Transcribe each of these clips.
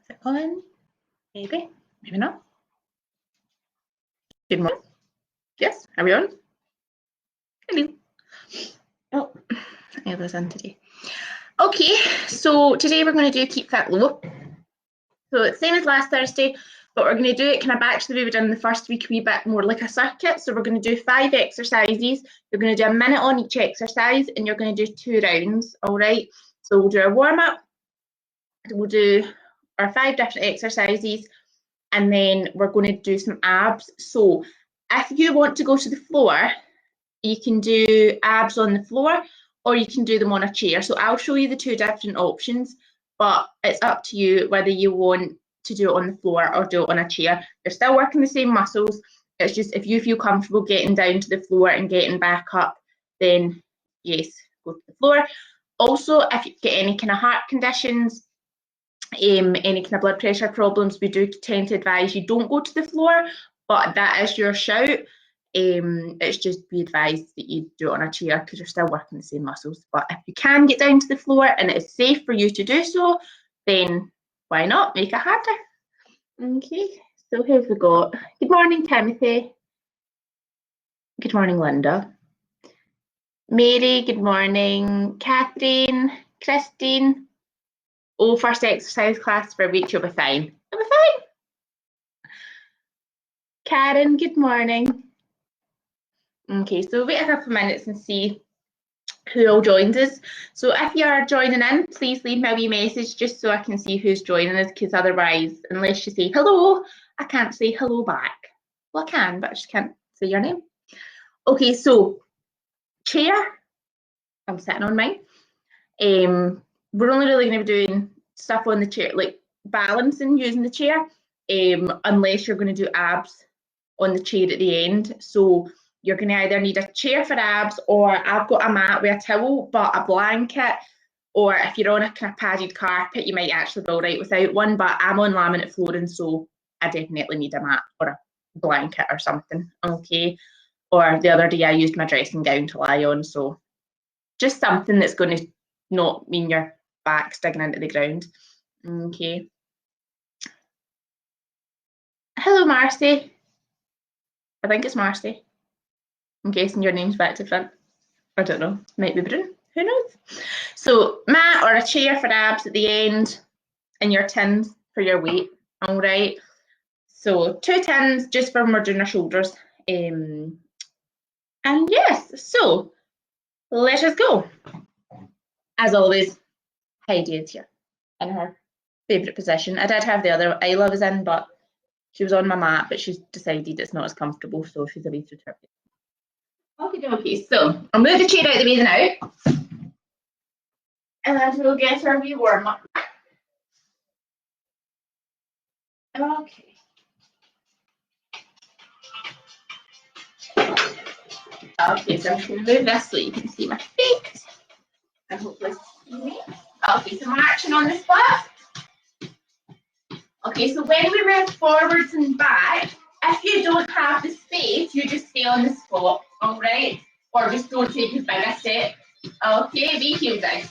it on? Maybe, maybe not. Good morning. Yes, are we on? Hello. Oh, I was on today. Okay, so today we're going to do keep fit low. So it's same as last Thursday, but we're going to do it kind of back to the way we done in the first week, a wee bit more like a circuit. So we're going to do 5 exercises. You're going to do a minute on each exercise, and you're going to do 2 rounds. All right. So we'll do our warm up. We'll do our 5 different exercises, and then we're going to do some abs. So if you want to go to the floor, you can do abs on the floor, or you can do them on a chair. So I'll show you the 2 different options, but it's up to you whether you want to do it on the floor or do it on a chair. You're still working the same muscles. It's just if you feel comfortable getting down to the floor and getting back up, then yes, go to the floor. Also, if you get any kind of heart conditions, any kind of blood pressure problems, we do tend to advise you don't go to the floor, but that is your shout. It's just be advised that you do it on a chair because you're still working the same muscles. But if you can get down to the floor and it's safe for you to do so, then why not make it harder? Okay, so who have we got? Good morning, Timothy. Good morning, Linda. Mary, good morning. Catherine, Christine. Oh, first exercise class for a week, you'll be fine. You'll be fine. Karen, good morning. Okay, so wait a couple of minutes and see who all joined us. So if you are joining in, please leave me a wee message just so I can see who's joining us, because otherwise, unless you say hello, I can't say hello back. Well, I can, but I just can't say your name. Okay, so chair. I'm sitting on mine. We're only really going to be doing stuff on the chair, like balancing using the chair, unless you're going to do abs on the chair at the end. So you're going to either need a chair for abs, or I've got a mat with a towel, but a blanket, or if you're on a kind of padded carpet, you might actually be all right without one, but I'm on laminate flooring, so I definitely need a mat or a blanket or something, okay? Or the other day I used my dressing gown to lie on, so just something that's going to not mean your back's digging into the ground, okay? Hello, Marcy. I think it's Marcy. I'm guessing your name's back to front. I don't know, might be Brune, who knows? So mat or a chair for abs at the end, and your tins for your weight, all right? So 2 tins just for when we're doing our shoulders. And yes, so let us go. As always, Heidi is here in her favourite position. I did have the other Isla was in, but she was on my mat, but she's decided it's not as comfortable, so she's away through Turkey. Okay, so I'll move the chair out of the way now, and we'll get our wee warm up. Okay. Okay, so I'm just going to move this so you can see my face, and hopefully see me. Okay, so marching on the spot. Okay, so when we move forwards and back, if you don't have the space, you just stay on the spot, all right? Or just don't take as big a step. Okay, be heels out.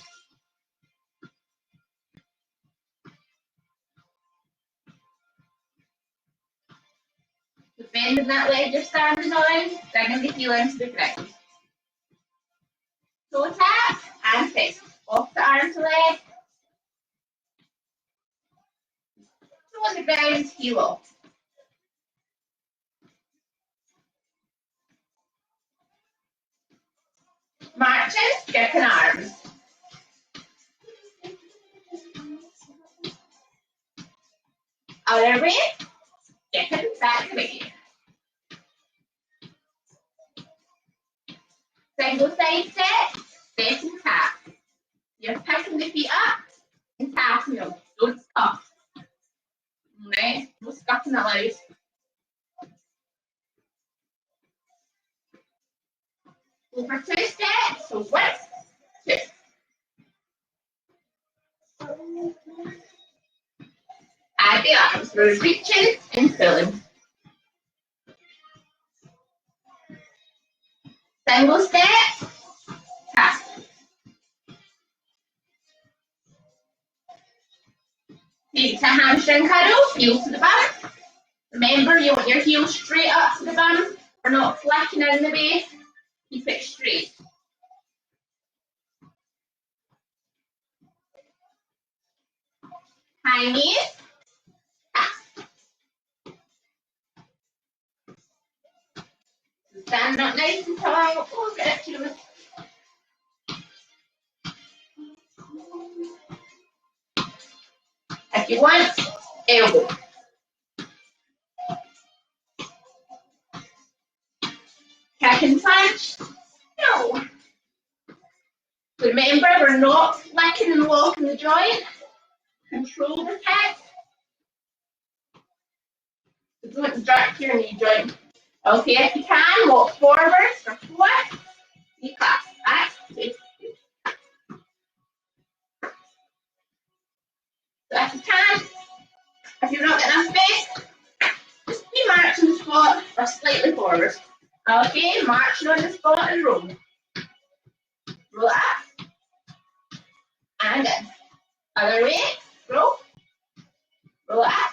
So bending that leg you're standing on, digging the heel into the ground. Toe tap and fist. Off the arm to leg. Toe on the ground, heel off. Marching, skipping arms. Other way, skipping back away. Single side set, step and tap. You're picking the feet up and tapping them. Don't stop. Alright, no scuffing allowed. Over 2 steps, so 1, 2. Add the arms, we're reaching and pulling. Single step, tap. Feet to hamstring curls, heel to the bum. Remember, you want your heel straight up to the bum. We're not flicking in the base. Keep it straight. High knees. Stand up nice and tall. Oh, get it to the if you want, elbow. Kick and punch. No. Remember, we're not flicking and locking the joint. Control the kick. So don't jerk your knee joint. Okay, if you can, walk forward for 4. Knee clap. Back. 2. So if you can, if you've not got enough space, just be marching the spot or slightly forward. Okay, marching on the spot and roll. Roll up. And in. Other way. Roll. Roll up.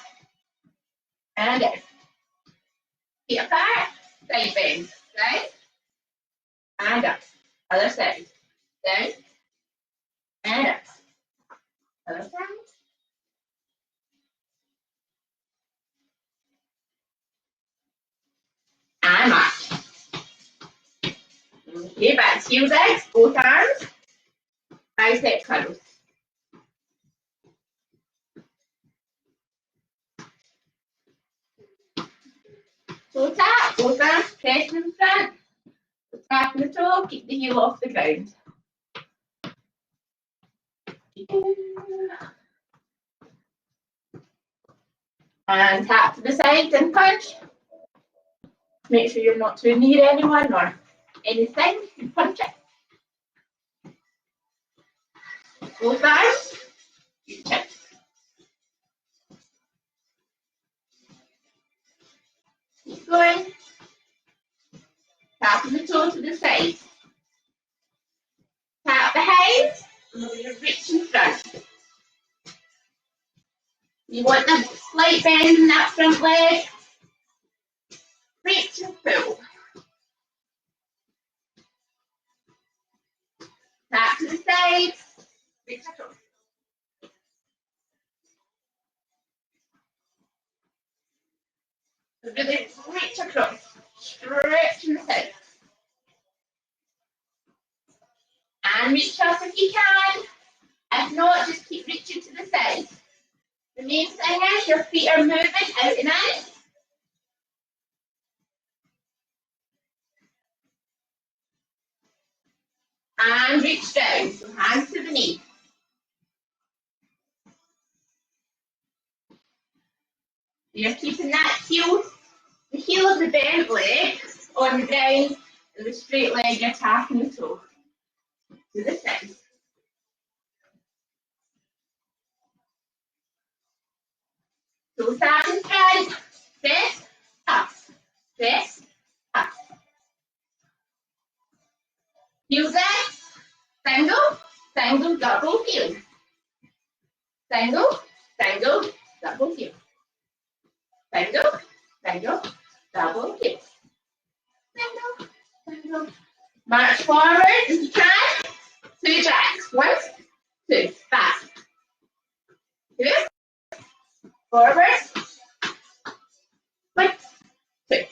And in. Feet apart. Side bend. Right. And up. Other side. Down. And up. Other side. And march. Okay, back to heel digs, both arms. Bicep curls. Toe tap, both arms press in front. Tap the toe, keep the heel off the ground. And tap to the side and punch. Make sure you're not too near anyone or anything. You punch it. Both arms. Keep going. Tap the toe to the side. Tap behind. And we're going to reach in front. You want a slight bend in that front leg. Reach and pull. Tap to the side. Reach across. Really reach across. Stretch in the side. And reach up if you can. If not, just keep reaching to the side. The main thing is your feet are moving out and in. And reach down, so hands to the knee. You're keeping that heel, the heel of the bent leg on the ground, and the straight leg you're tapping the toe to the side. Toe tap in front, press, up, press, up. Heel digs, single, single, double heel. Single, single, double heel. Single, single, double heel. Single, single. March forward if you can. 2 jacks. 1, 2. Back. 2. Forward. 1, 2.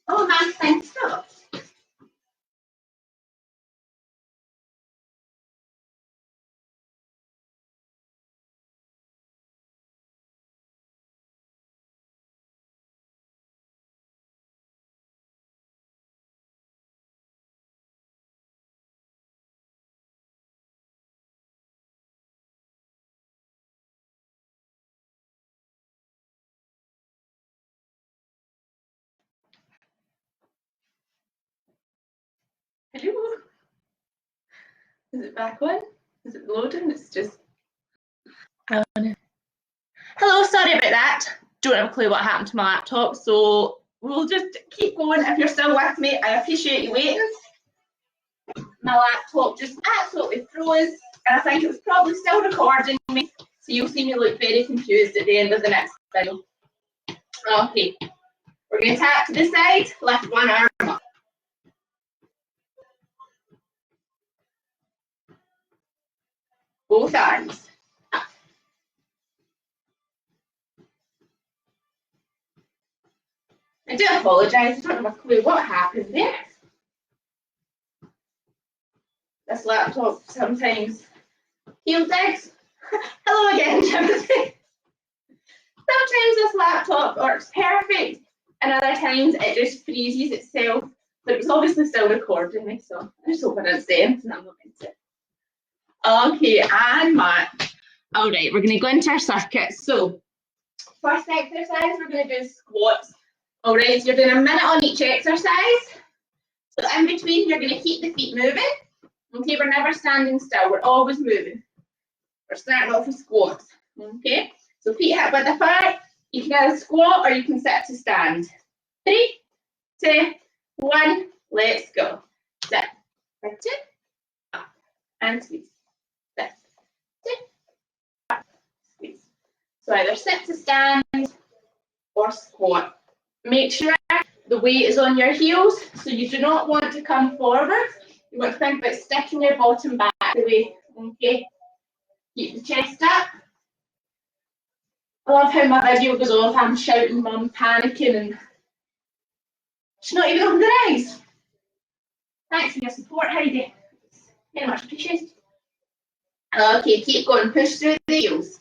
Oh, man, thanks. Stop. Hello. Is it back on? Is it loading? It's just. Hello, sorry about that. Don't have a clue what happened to my laptop, so we'll just keep going. If you're still with me, I appreciate you waiting. My laptop just absolutely froze, and I think it was probably still recording me. So you'll see me look very confused at the end of the next video. Okay, we're going to tap to the side, lift one arm up. Both arms. Up. I do apologise, I don't have a clue what happened there. This laptop sometimes heel digs. Hello again, Timothy. Sometimes this laptop works perfect, and other times it just freezes itself. But it was obviously still recording me, so I just hope I didn't say anything I'm not going to. Okay, and march. All right, we're going to go into our circuit. So, first exercise, we're going to do squats. All right, so you're doing a minute on each exercise. So in between, you're going to keep the feet moving. Okay, we're never standing still. We're always moving. We're starting off with squats. Okay, so feet hip width apart. You can either squat or you can sit to stand. 3, 2, 1. Let's go. Sit. Right, 2, up, and squeeze. Sit. 2, up, squeeze. So either sit to stand or squat. Make sure the weight is on your heels, so you do not want to come forward. You want to think about sticking your bottom back the way. Okay. Keep the chest up. I love how my video goes off. I'm shouting, mum, panicking, and she's not even opened her eyes. Thanks for your support, Heidi. Very much appreciated. Okay, keep going. Push through the heels.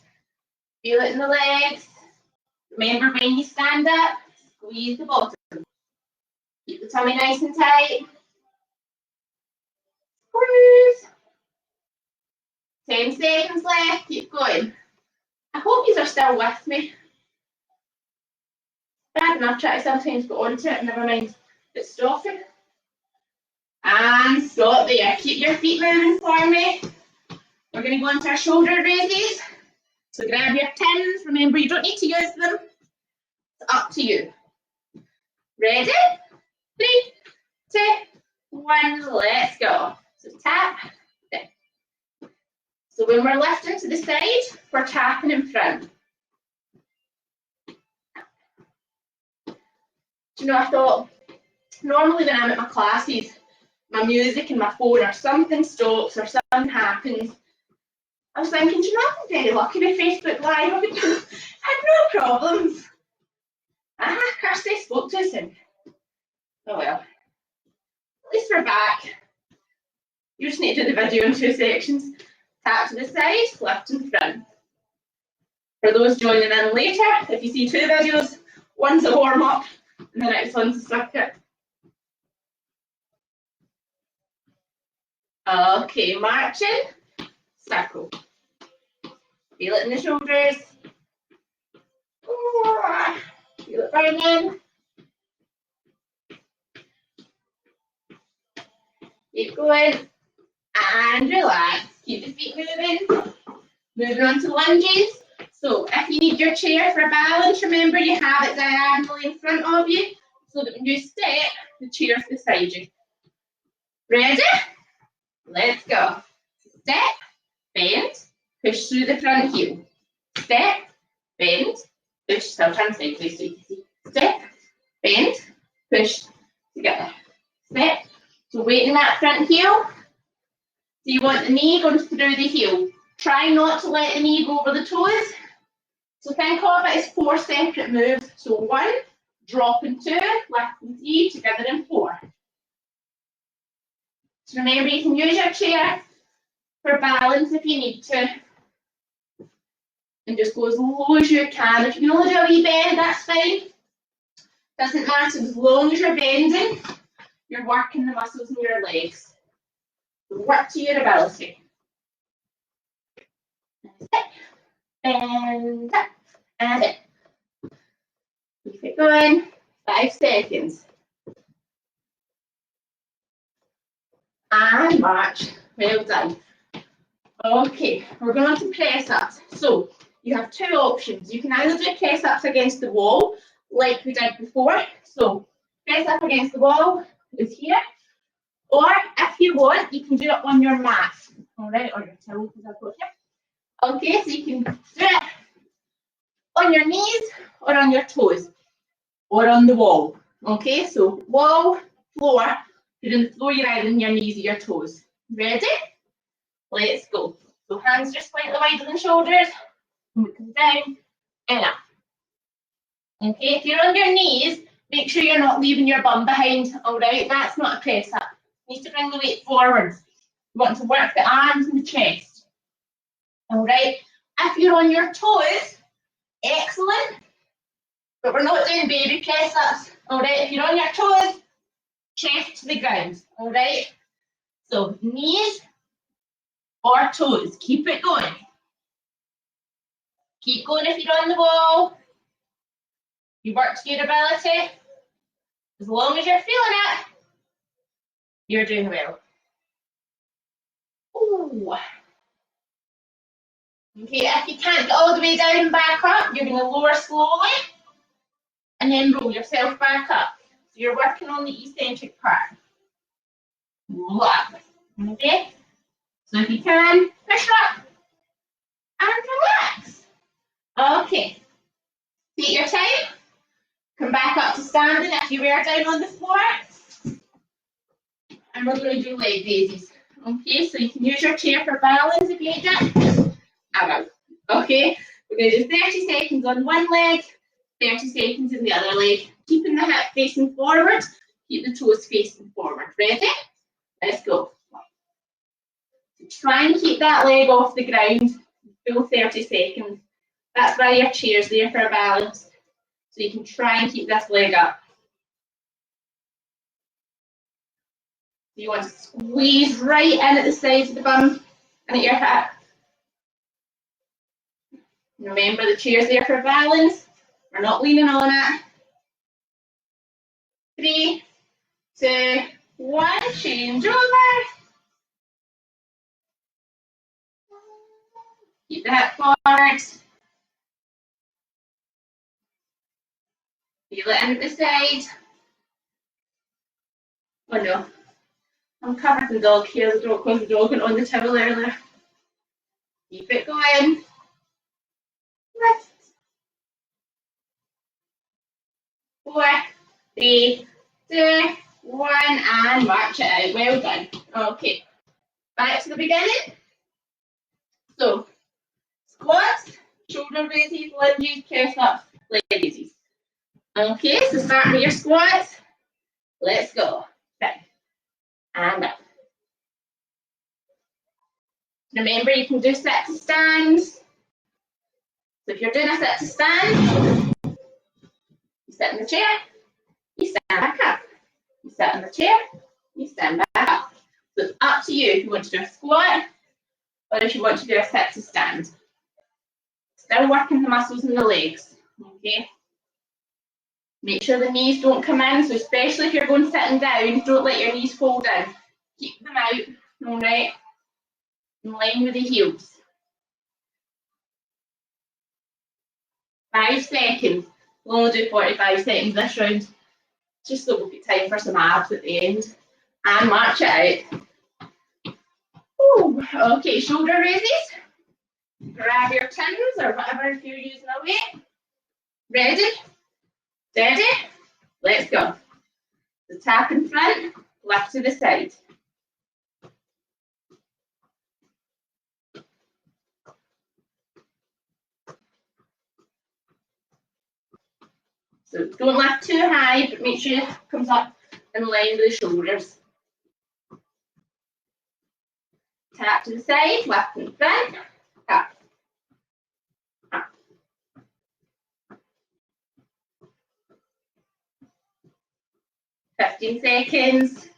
Feel it in the legs. Remember when you stand up, squeeze the bottom. Keep the tummy nice and tight. Squeeze. 10 seconds left. Keep going. I hope you are still with me. Bad enough try to sometimes go onto it, never mind. But stop it. And stop there. Keep your feet moving for me. We're going to go into our shoulder raises. So grab your pins. Remember, you don't need to use them. It's up to you. Ready? 3, 2, 1. Let's go. So tap. Down. So when we're lifting to the side, we're tapping in front. Do you know, I thought, normally when I'm at my classes, my music and my phone or something stops or something happens. I was thinking, do you know, I'm very lucky with Facebook Live. I had no problems. Kirsty spoke to us and, oh well. At least we're back. You just need to do the video in 2 sections. Tap to the side, lift in front. For those joining in later, if you see 2 videos, one's a warm up and the next one's a circuit. Okay, marching, circle. Feel it in the shoulders. Feel it burning. Keep going and relax. Keep the feet moving. Moving on to lunges. So if you need your chair for balance, remember you have it diagonally in front of you so that when you step, the chair's beside you. Ready? Let's go. Step, bend, push through the front heel. Step, bend, push, still turn sideways so you can see. Step, bend, push, together. Step, so weight in that front heel. So you want the knee going through the heel. Try not to let the knee go over the toes. So think of it as 4 separate moves. So 1, drop in 2, lift in 3, together in 4. So remember, you can use your chair for balance if you need to. And just go as low as you can. If you can only do a wee bend, that's fine. Doesn't matter, as long as you're bending, you're working the muscles in your legs. So work to your ability. Bend up and in. Keep it going. 5 seconds. And march. Well done. Okay, we're going to press ups. So you have 2 options. You can either do press ups against the wall, like we did before. So press up against the wall is here. Or if you want, you can do it on your mat. All right, or your towel, because I've got here. Okay, so you can do it on your knees or on your toes or on the wall. Okay, so wall, floor. If you're on the floor, you're either on your knees or your toes. Ready? Let's go. So hands just slightly wider than shoulders. And we come down and up. Okay, if you're on your knees, make sure you're not leaving your bum behind. All right, that's not a press up. You need to bring the weight forwards. You want to work the arms and the chest. All right. If you're on your toes, excellent. But we're not doing baby press ups. All right. If you're on your toes, chest to the ground. All right. So knees or toes. Keep it going. Keep going if you're on the wall. You work to your ability. As long as you're feeling it, you're doing well. Ooh. Okay, if you can't get all the way down and back up, you're going to lower slowly and then roll yourself back up. So you're working on the eccentric part. Roll up. Okay? So if you can, push up and relax. Okay. Take your time. Come back up to standing if you were down on the floor. And we're going to do leg raises. Okay, so you can use your chair for balance if you need it. Okay, we're going to do 30 seconds on one leg, 30 seconds in the other leg. Keeping the hip facing forward, keep the toes facing forward. Ready? Let's go. So try and keep that leg off the ground, full 30 seconds. That's why your chair's there for balance. So you can try and keep this leg up. You want to squeeze right in at the sides of the bum and at your hip. Remember, the chair's there for balance. We're not leaning on it. 3, 2, 1, change over. Keep the hip forward. Feel it in at the side. Oh no, I'm covered in dog hairs because the dog went on the towel earlier. Keep it going. Lift. 4, 3, 2, 1, and march it out. Well done. Okay, back to the beginning. So, squats, shoulder raises, lunges, press ups, leg raises. Okay, so start with your squats. Let's go. Down and up. Remember, you can do sit to stands. So if you're doing a sit to stand, you sit in the chair, you stand back up. You sit in the chair, you stand back up. So it's up to you if you want to do a squat or if you want to do a sit to stand. Still working the muscles in the legs. Okay. Make sure the knees don't come in. So especially if you're going sitting down, don't let your knees fold in. Keep them out. All right. In line with the heels. 5 seconds. We'll only do 45 seconds this round. Just so we'll get time for some abs at the end. And march it out. Ooh, okay, shoulder raises. Grab your tins or whatever if you're using a weight. Ready? Steady? Let's go. The tap in front, left to the side. So don't lift too high, but make sure it comes up in line with the shoulders. Tap to the side, left in front, up. Up. 15 seconds.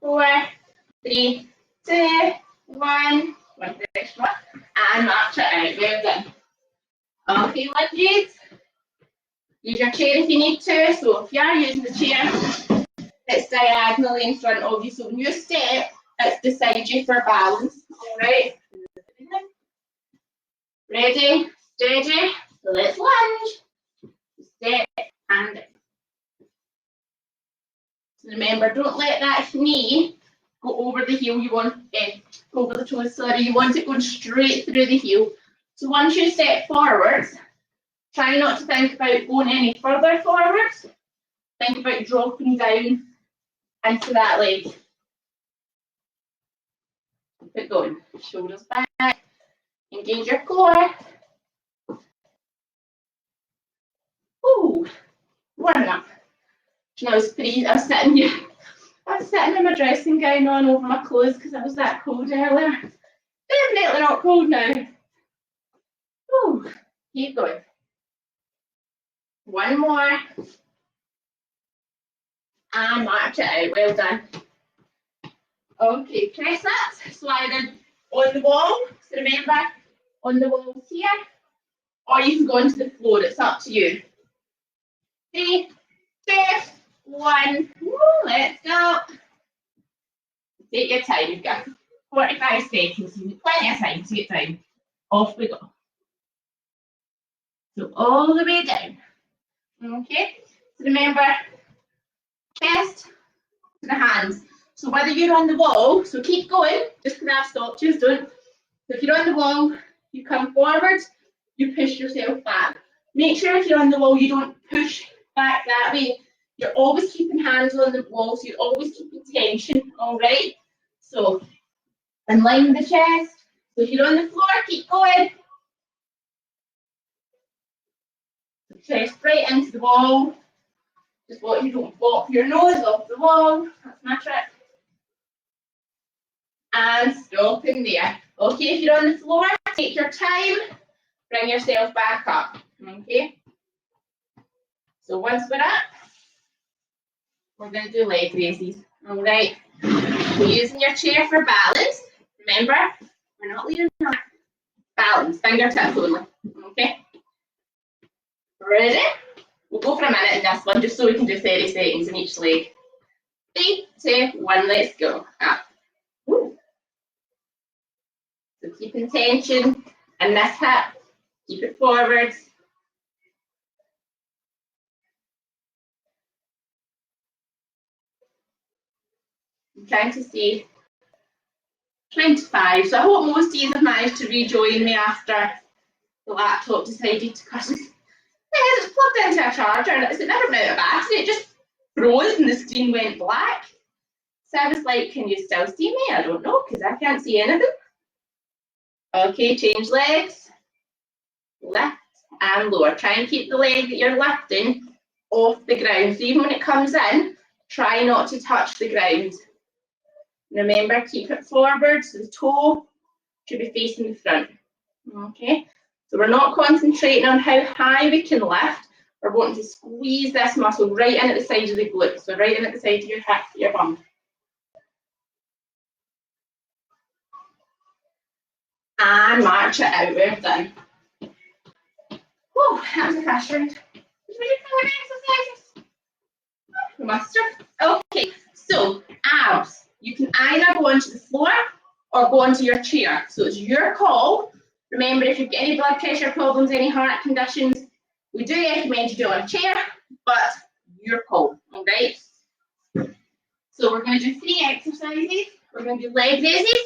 4, 3, 2, 1. One extra. And march it out. Well done. Okay, lunges. Use your chair if you need to. So if you are using the chair, it's diagonally in front of you. So when you step, it's beside you for balance. All right. Ready, steady. So let's lunge. Step and So remember, don't let that knee go over the heel. You want over the toes. Sorry, you want it going straight through the heel. So once you step forwards, try not to think about going any further forwards. Think about dropping down into that leg. Keep it going. Shoulders back. Engage your core. Ooh, warming up. And I was sitting here. I was sitting in my dressing gown on over my clothes because it was that cold earlier. Definitely not cold now. Ooh, keep going. One more. And march it out. Well done. Okay, press ups. So either on the wall, so remember, on the walls here, or you can go onto the floor. It's up to you. 3, 2, 1. Woo, let's go. Take your time. You've got 45 seconds. You've got plenty of time to get down. Off we go. So all the way down. Okay. So remember, chest to the hands. So whether you're on the wall, so keep going, just because I've stopped you, don't. So if you're on the wall, you come forward, you push yourself back. Make sure if you're on the wall, you don't push back that way. You're always keeping hands on the wall, so you're always keeping tension, all right? So, align the chest. So if you're on the floor, keep going. Chest right into the wall. Just watch you don't flop your nose off the wall. That's my trick. And stop in there. Okay, if you're on the floor, take your time. Bring yourself back up. Okay. So once we're up, we're going to do leg raises. All right. We're using your chair for balance. Remember, we're not leaning on balance, fingertips only. Okay. Ready? We'll go for a minute in this one, just so we can do 30 seconds in each leg. 3, 2, 1, let's go. Up. Woo. So keeping tension in this hip. Keep it forwards. I'm trying to see 25. So I hope most of you have managed to rejoin me after the laptop decided to cut it. It's plugged into a charger and it's never been out of battery. It just froze and the screen went black. So I was like, can you still see me? I don't know, because I can't see anything. Okay, change legs. Lift and lower. Try and keep the leg that you're lifting off the ground. So even when it comes in, try not to touch the ground. Remember, keep it forward, so the toe should be facing the front. Okay, so we're not concentrating on how high we can lift. We're wanting to squeeze this muscle right in at the side of the glute, so right in at the side of your hip, your bum. And march it out, we're done. Whoa, that was a fast round. Exercises. Mustard. Okay, so abs. You can either go onto the floor or go onto your chair. So it's your call. Remember, if you've got any blood pressure problems, any heart conditions, we do recommend you do it on a chair, but your call, all right? So we're going to do 3 exercises. We're going to do leg raises,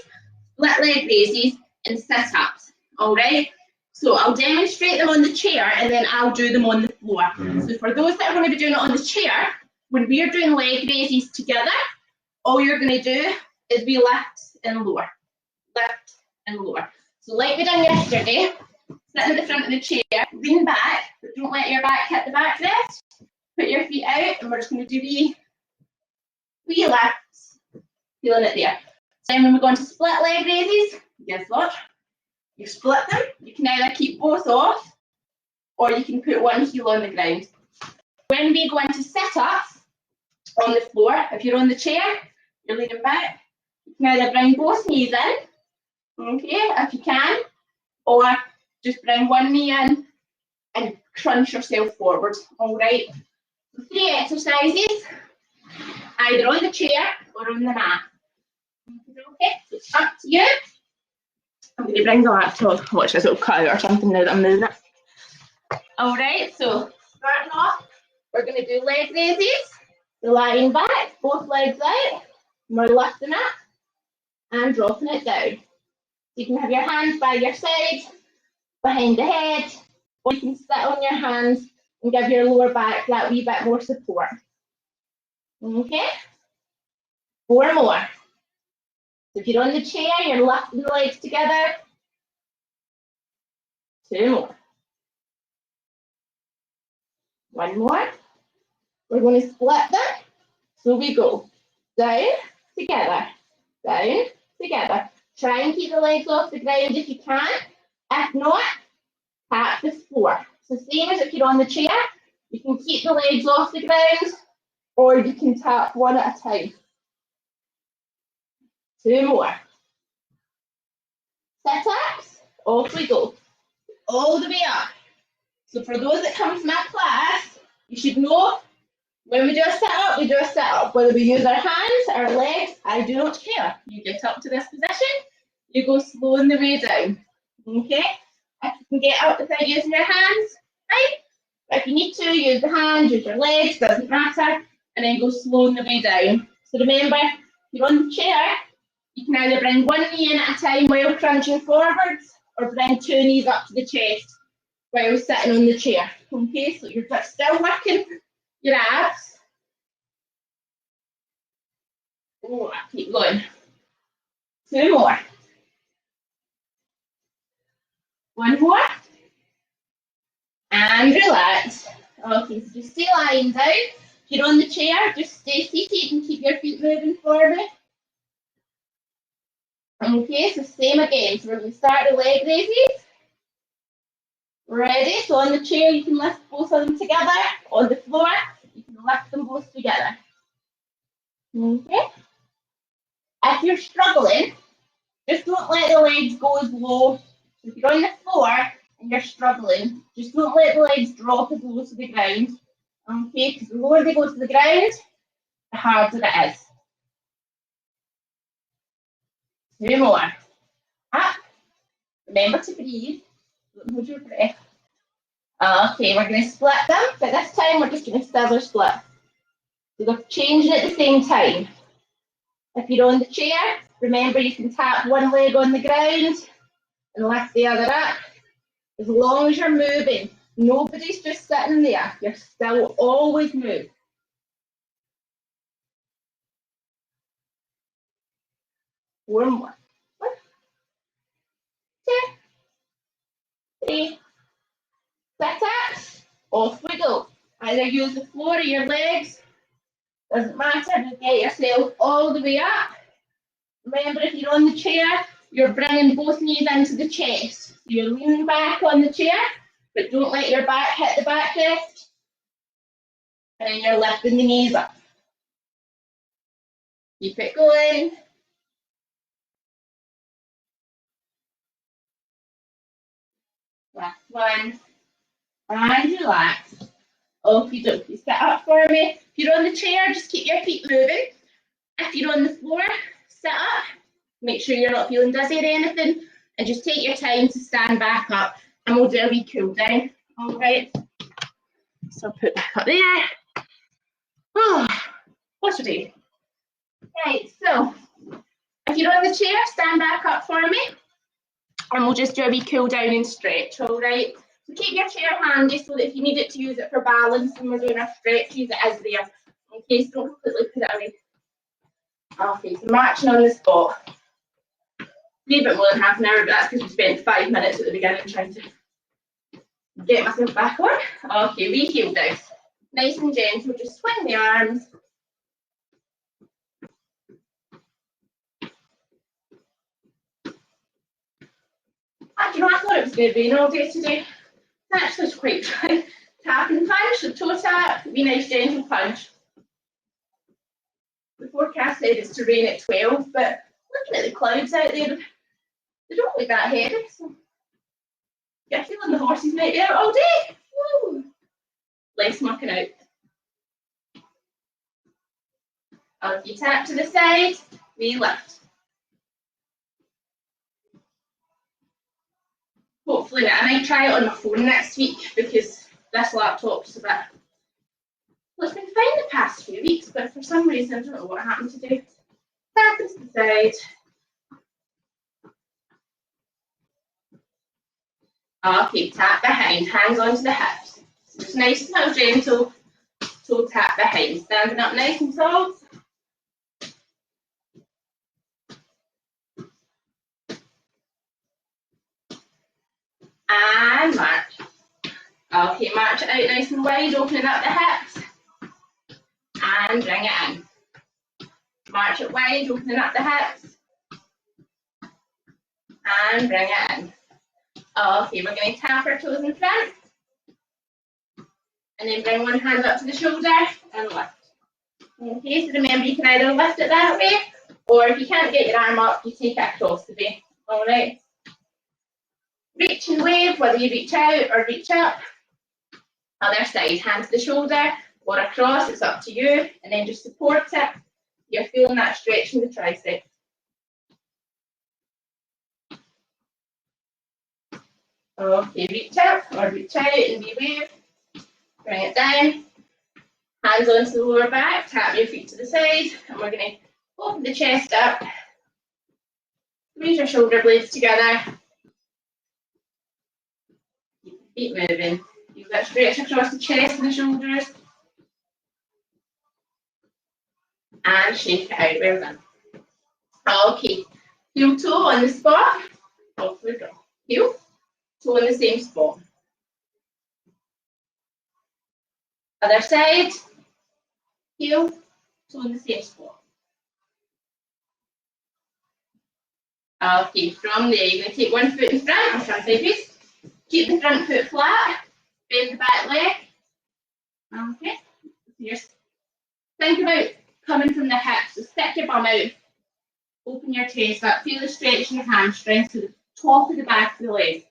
split leg raises, and sit-ups, all right? So I'll demonstrate them on the chair, and then I'll do them on the floor. So for those that are going to be doing it on the chair, when we are doing leg raises together, all you're going to do is we lift and lower, lift and lower. So like we done yesterday, sit in the front of the chair, lean back, but don't let your back hit the backrest. Put your feet out, and we're just going to do wee lifts, feeling it there. So then when we go into split leg raises, guess what? You split them. You can either keep both off, or you can put one heel on the ground. When we go into sit-ups on the floor, if you're on the chair, you're leaning back, you can either bring both knees in, okay, if you can, or just bring one knee in and crunch yourself forward, all right? So 3 exercises, either on the chair or on the mat. Okay, so it's up to you. I'm going to bring the laptop. Watch this, it'll cut out or something now that I'm moving it. All right, so starting off, we're going to do leg raises. So lying back, both legs out, and we're lifting it and dropping it down. So you can have your hands by your side, behind the head, or you can sit on your hands and give your lower back that wee bit more support. Okay? 4 more. So if you're on the chair, you're lifting the legs together. 2 more. 1 more. We're going to split them. So we go down, together, down, together. Try and keep the legs off the ground if you can. If not, tap the floor. So same as if you're on the chair, you can keep the legs off the ground or you can tap one at a time. 2 more. Sit-ups, off we go. All the way up. So for those that come to my class, you should know when we do a sit-up, we do a sit-up. Whether we use our hands, our legs, I do not care. You get up to this position, you go slow on the way down. Okay? If you can get up without using your hands, right? But if you need to, use the hands, use your legs, doesn't matter, and then go slow on the way down. So remember, if you're on the chair, you can either bring one knee in at a time while crunching forwards, or bring 2 knees up to the chest while sitting on the chair. Okay, so you're still working your abs. Oh, keep going. 2 more. 1 more. And relax. Okay, so just stay lying down. If you're on the chair, just stay seated and keep your feet moving forward. Okay, so same again. So we're going to start the leg raises. Ready? So on the chair, you can lift both of them together. On the floor, you can lift them both together. Okay. If you're struggling, just don't let the legs go as low. So if you're on the floor and you're struggling, just don't let the legs drop as low to the ground. Okay, because the lower they go to the ground, the harder it is. 2 more. Up. Remember to breathe. Don't hold your breath. Okay, we're going to split them, but this time we're just going to still split. So they're changing at the same time. If you're on the chair, remember you can tap one leg on the ground and lift the other up. As long as you're moving, nobody's just sitting there. You're still always moving. 4 more. 1, 2, 3. Sit-ups. Off we go. Either use the floor or your legs. Doesn't matter. Just get yourself all the way up. Remember, if you're on the chair, you're bringing both knees into the chest. So you're leaning back on the chair, but don't let your back hit the backrest. And then you're lifting the knees up. Keep it going. Last one. And relax. Okie dokie. Sit up for me. If you're on the chair, just keep your feet moving. If you're on the floor, sit up. Make sure you're not feeling dizzy or anything. And just take your time to stand back up. And we'll do a wee cool down. All right. So I'll put back up there. Oh, what a day. Right, so if you're on the chair, stand back up for me. And we'll just do a wee cool down and stretch, all right? So keep your chair handy so that if you need it to use it for balance when we're doing our stretches, it is there. In case don't completely put it away. Okay, so marching on the spot. A bit more than half an hour, but that's because we spent 5 minutes at the beginning trying to get myself back on. Okay, wee heel down. Nice and gentle, just swing the arms. And you know, I thought it was going to rain all day today. It's actually quite dry. Tap and punch, so toe tap, wee nice gentle punch. The forecast said it's to rain at 12, but looking at the clouds out there, they don't look that heavy. So yeah, I feel like the horses might be out all day. Woo! Less mucking out. If you tap to the side, we lift. Hopefully, I might try it on my phone next week because this laptop's a Well, it's been fine the past few weeks, but for some reason, I don't know what happened today. Tap to the side. Okay, tap behind, hands onto the hips. So just nice and gentle toe tap behind, standing up nice and tall. And march. Okay, march it out nice and wide, opening up the hips. And bring it in. March it wide, opening up the hips. And bring it in. Okay, we're going to tap our toes in front. And then bring one hand up to the shoulder and lift. Okay, so remember you can either lift it that way, or if you can't get your arm up, you take it across the way. Alright. Reach and wave, whether you reach out or reach up. Other side, hand to the shoulder or across, it's up to you. And then just support it. You're feeling that stretch in the tricep. Okay, reach up or reach out and be wave. Bring it down. Hands onto the lower back, tap your feet to the side, and we're going to open the chest up. Squeeze your shoulder blades together. Keep the feet moving. Feel that stretch across the chest and the shoulders. And shake it out, well done. Okay, heel toe on the spot. Off we go. Heel, toe on the same spot. Other side. Heel, toe on the same spot. Okay, from there, you're going to take one foot in front, or front sideways. Keep the front foot flat, bend the back leg. Okay, so just think about coming from the hips, so stick your bum out, open your chest up, feel the stretch in your hamstrings to the top of the back of the leg. If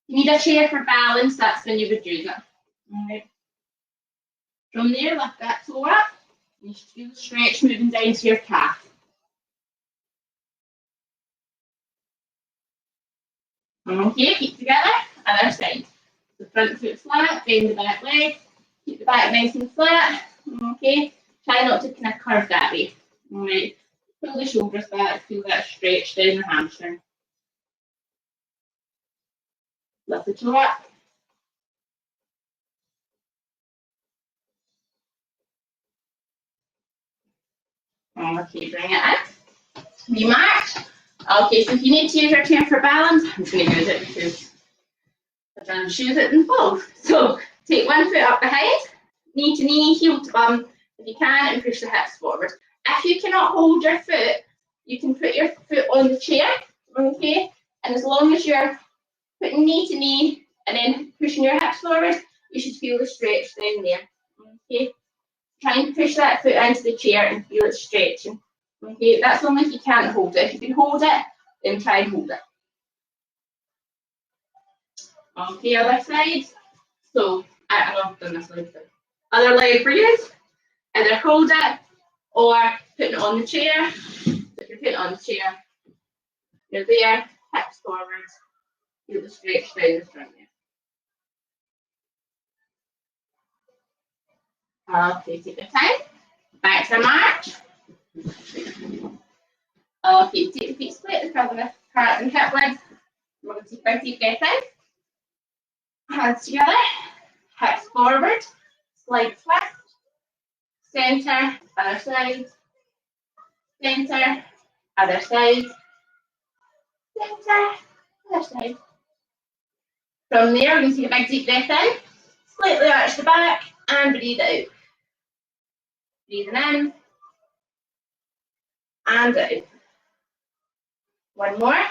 you need a chair for balance, that's when you would use it. Alright. From there, lift that toe up, and you should feel the stretch moving down to your calf. Okay, keep together, other side. The front foot flat, bend the back leg, keep the back nice and flat. Okay, try not to kind of curve that way. Alright, pull the shoulders back, feel that stretch down the hamstring. Lift the toe up. Okay, bring it in. We march. Okay, so if you need to use your chair for balance, I'm just going to use it because I've done shoes it and falls. So take one foot up behind, knee to knee, heel to bum, if you can, and push the hips forward. If you cannot hold your foot, you can put your foot on the chair, okay? And as long as you're putting knee to knee and then pushing your hips forward, you should feel the stretch down there, okay? Try and push that foot into the chair and feel it stretching. Okay, that's only if you can't hold it. If you can hold it, then try and hold it. Okay, other side. So, I know I've done this leg. Other leg for you. Either hold it or putting it on the chair. If you're putting it on the chair, you're there, hips forward, feel the stretch down the front there. Okay, take your time. Back to the march. Okay, take the feet split, the curl the heart and hip width. We're going to take a big deep breath in. Hands together, hips forward, slight twist, centre, other side, centre, other side, centre, other side. From there, we're going to take a big deep breath in, slightly arch the back, and breathe out. Breathing in, and out. One more.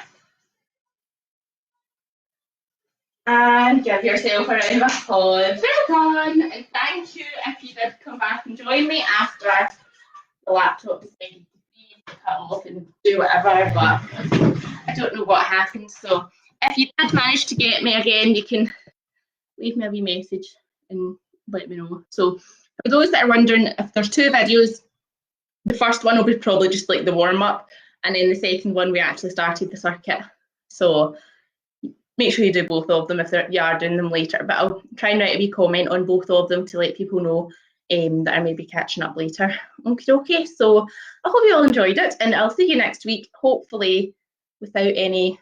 And give yourself a round of applause. Well done. And thank you if you did come back and join me after the laptop decided to cut off and do whatever, but I don't know what happened. So if you did manage to get me again, you can leave me a wee message and let me know. So for those that are wondering, if there's two videos, the first one will be probably just like the warm-up, and then the second one we actually started the circuit. So make sure you do both of them if you are doing them later, but I'll try and write a wee comment on both of them to let people know that I may be catching up later. Okay, so I hope you all enjoyed it, and I'll see you next week, hopefully without any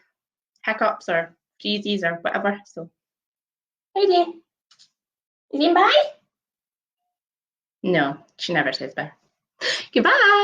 hiccups or freezes or whatever. So, Heidi, is he bye? No, she never says bye. Goodbye.